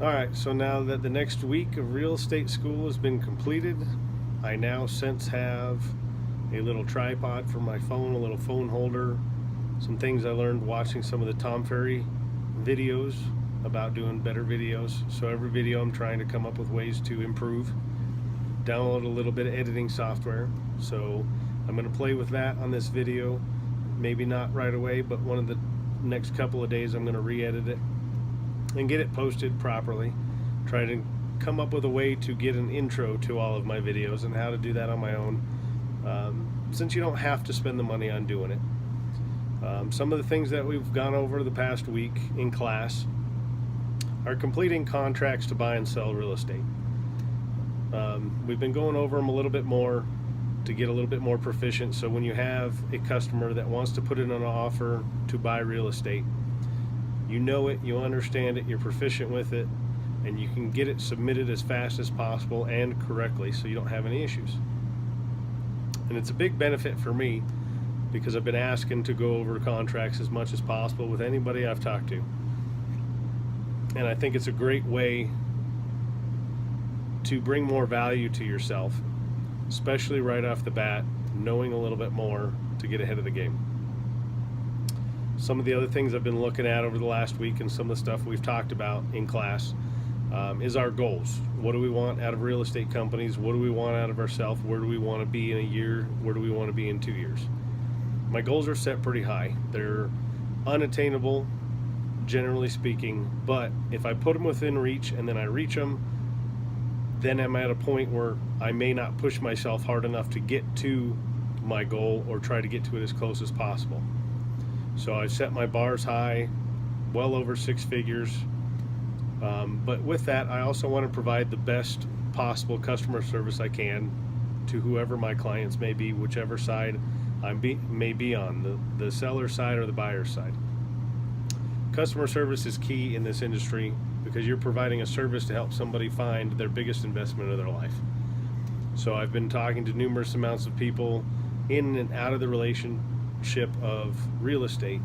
Alright, so now that the next week of real estate school has been completed, I now since have a little tripod for my phone, a little phone holder, some things I learned watching some of the Tom Ferry videos about doing better videos. So every video I'm trying to come up with ways to improve. Download a little bit of editing software. So I'm going to play with that on this video. Maybe not right away, but one of the next couple of days I'm going to re-edit it and get it posted properly. Try to come up with a way to get an intro to all of my videos and how to do that on my own, since you don't have to spend the money on doing it. Some of the things that we've gone over the past week in class are completing contracts to buy and sell real estate. We've been going over them a little bit more to get a little bit more proficient, so when you have a customer that wants to put in an offer to buy real estate, you know it, you understand it, you're proficient with it, and you can get it submitted as fast as possible and correctly so you don't have any issues. And it's a big benefit for me because I've been asking to go over contracts as much as possible with anybody I've talked to. And I think it's a great way to bring more value to yourself, especially right off the bat, knowing a little bit more to get ahead of the game. Some of the other things I've been looking at over the last week and some of the stuff we've talked about in class is our goals. What do we want out of real estate companies? What do we want out of ourselves? Where do we want to be in a year? Where do we want to be in 2 years? My goals are set pretty high. They're unattainable, generally speaking, but if I put them within reach and then I reach them, then I'm at a point where I may not push myself hard enough to get to my goal or try to get to it as close as possible. So I've set my bars high, well over 6 figures. But with that, I also want to provide the best possible customer service I can to whoever my clients may be, whichever side I may be on, the seller side or the buyer side. Customer service is key in this industry because you're providing a service to help somebody find their biggest investment of their life. So I've been talking to numerous amounts of people in and out of the relationship of real estate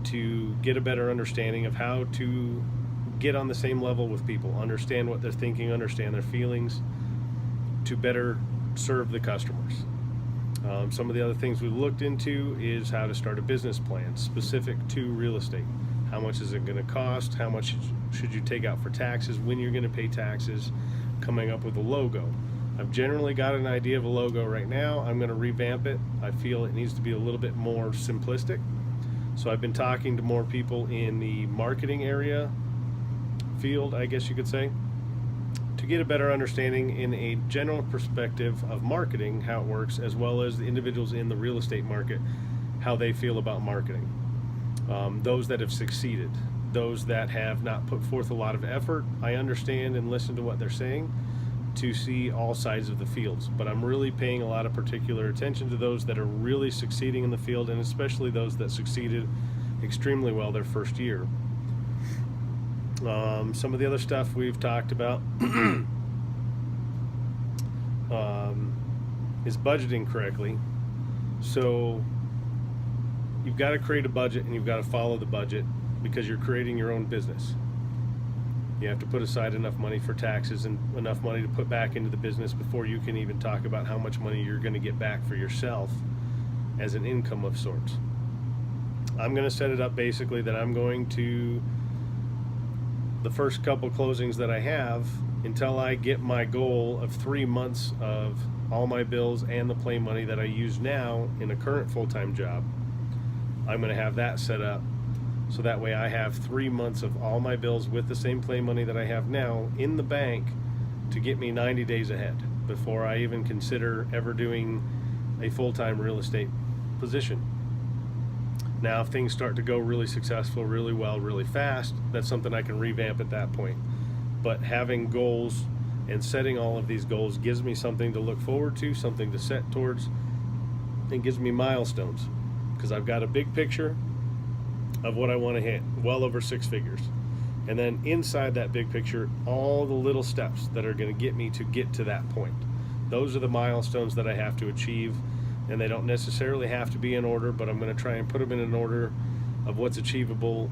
to get a better understanding of how to get on the same level with people, understand what they're thinking, understand their feelings, to better serve the customers. Some of the other things we've looked into is how to start a business plan specific to real estate. How much is it going to cost? How much should you take out for taxes? When you're going to pay taxes? Coming up with a logo. I've generally got an idea of a logo right now. I'm going to revamp it. I feel it needs to be a little bit more simplistic. So I've been talking to more people in the marketing area, field, I guess you could say, to get a better understanding in a general perspective of marketing, how it works, as well as the individuals in the real estate market, how they feel about marketing. Those that have succeeded, those that have not put forth a lot of effort, I understand and listen to what they're saying to see all sides of the fields, but I'm really paying a lot of particular attention to those that are really succeeding in the field, and especially those that succeeded extremely well their first year. Some of the other stuff we've talked about is budgeting correctly. So you've got to create a budget and you've got to follow the budget because you're creating your own business. You have to put aside enough money for taxes and enough money to put back into the business before you can even talk about how much money you're going to get back for yourself as an income of sorts. I'm going to set it up basically that I'm going to, the first couple closings that I have, until I get my goal of 3 months of all my bills and the play money that I use now in a current full-time job, I'm going to have that set up so that way I have 3 months of all my bills with the same play money that I have now in the bank to get me 90 days ahead before I even consider ever doing a full-time real estate position. Now, if things start to go really successful, really well, really fast, that's something I can revamp at that point. But having goals and setting all of these goals gives me something to look forward to, something to set towards, and gives me milestones because I've got a big picture of what I want to hit, well over 6 figures. And then inside that big picture, all the little steps that are going to get me to that point. Those are the milestones that I have to achieve, and they don't necessarily have to be in order, but I'm going to try and put them in an order of what's achievable,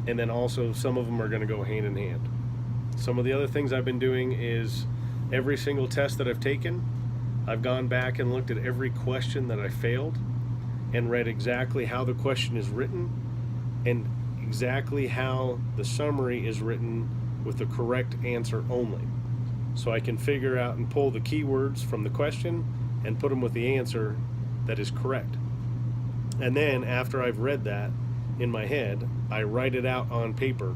and then also some of them are going to go hand in hand. Some of the other things I've been doing is every single test that I've taken, I've gone back and looked at every question that I failed and read exactly how the question is written and exactly how the summary is written with the correct answer only. So I can figure out and pull the keywords from the question and put them with the answer that is correct. And then after I've read that in my head, I write it out on paper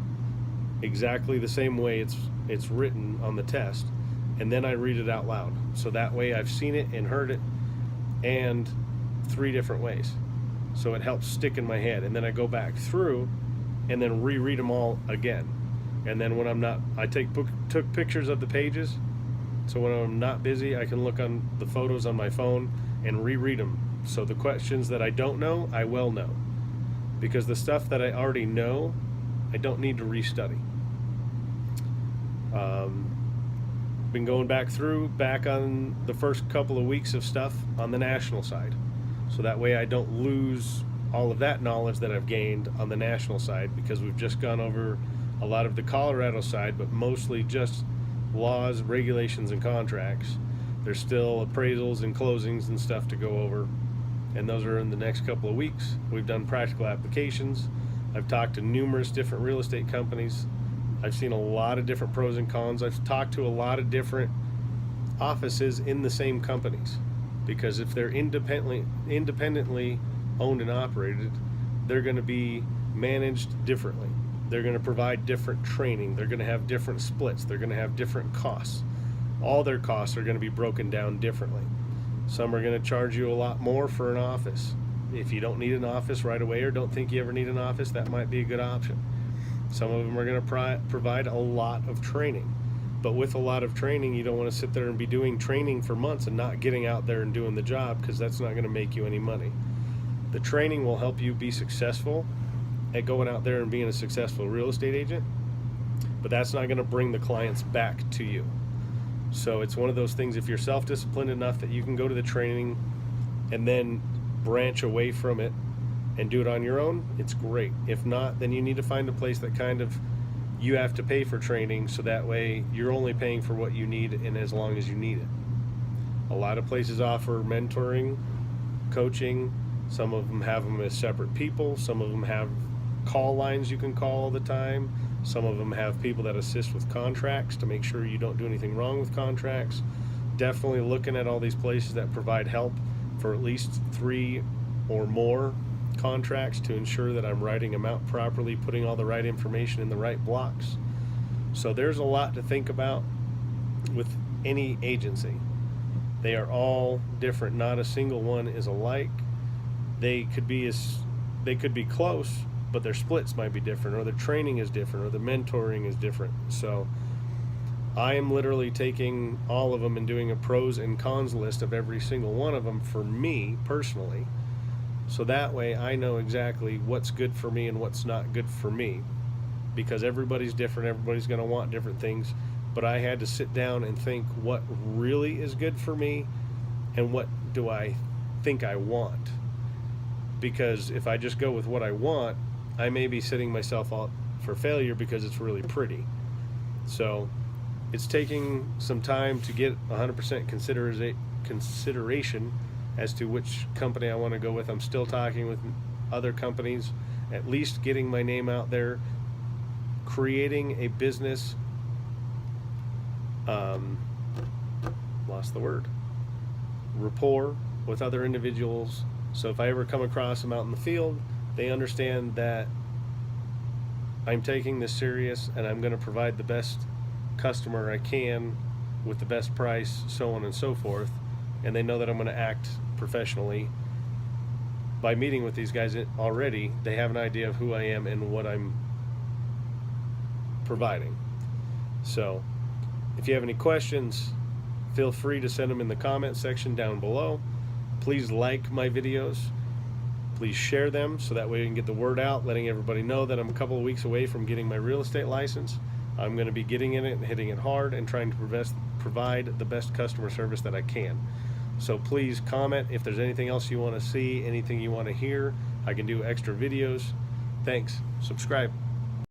exactly the same way it's written on the test, and then I read it out loud. So that way I've seen it and heard it and 3 different ways. So it helps stick in my head, and then I go back through and then reread them all again. And then when I'm not, I took pictures of the pages, so when I'm not busy I can look on the photos on my phone and reread them. So the questions that I don't know, I will know, because the stuff that I already know, I don't need to restudy. Been going back on the first couple of weeks of stuff on the national side, so that way I don't lose all of that knowledge that I've gained on the national side, because we've just gone over a lot of the Colorado side, but mostly just laws, regulations, and contracts. There's still appraisals and closings and stuff to go over, and those are in the next couple of weeks. We've done practical applications. I've talked to numerous different real estate companies. I've seen a lot of different pros and cons. I've talked to a lot of different offices in the same companies, because if they're independently owned and operated, they're going to be managed differently. They're going to provide different training. They're going to have different splits. They're going to have different costs. All their costs are going to be broken down differently. Some are going to charge you a lot more for an office. If you don't need an office right away or don't think you ever need an office, that might be a good option. Some of them are going to provide a lot of training. But with a lot of training, you don't want to sit there and be doing training for months and not getting out there and doing the job, because that's not going to make you any money. The training will help you be successful at going out there and being a successful real estate agent, but that's not going to bring the clients back to you. So it's one of those things, if you're self-disciplined enough that you can go to the training and then branch away from it and do it on your own, it's great. If not, then you need to find a place that kind of, you have to pay for training, so that way you're only paying for what you need and as long as you need it. A lot of places offer mentoring, coaching. Some of them have them as separate people. Some of them have call lines you can call all the time. Some of them have people that assist with contracts to make sure you don't do anything wrong with contracts. Definitely looking at all these places that provide help for at least 3 or more contracts to ensure that I'm writing them out properly, putting all the right information in the right blocks. So there's a lot to think about with any agency. They are all different. Not a single one is alike. They could be close, but their splits might be different, or their training is different, or the mentoring is different. So I am literally taking all of them and doing a pros and cons list of every single one of them for me personally. So that way I know exactly what's good for me and what's not good for me, because everybody's different. Everybody's going to want different things. But I had to sit down and think what really is good for me and what do I think I want. Because if I just go with what I want, I may be setting myself up for failure because it's really pretty. So it's taking some time to get 100% consideration as to which company I want to go with. I'm still talking with other companies, at least getting my name out there, creating a business, rapport with other individuals. So if I ever come across them out in the field, they understand that I'm taking this serious and I'm going to provide the best customer I can with the best price, so on and so forth. And they know that I'm going to act professionally. By meeting with these guys already, they have an idea of who I am and what I'm providing. So if you have any questions, feel free to send them in the comment section down below. Please like my videos. Please share them so that way we can get the word out, letting everybody know that I'm a couple of weeks away from getting my real estate license. I'm going to be getting in it and hitting it hard and trying to provide the best customer service that I can. So please comment if there's anything else you want to see, anything you want to hear. I can do extra videos. Thanks. Subscribe.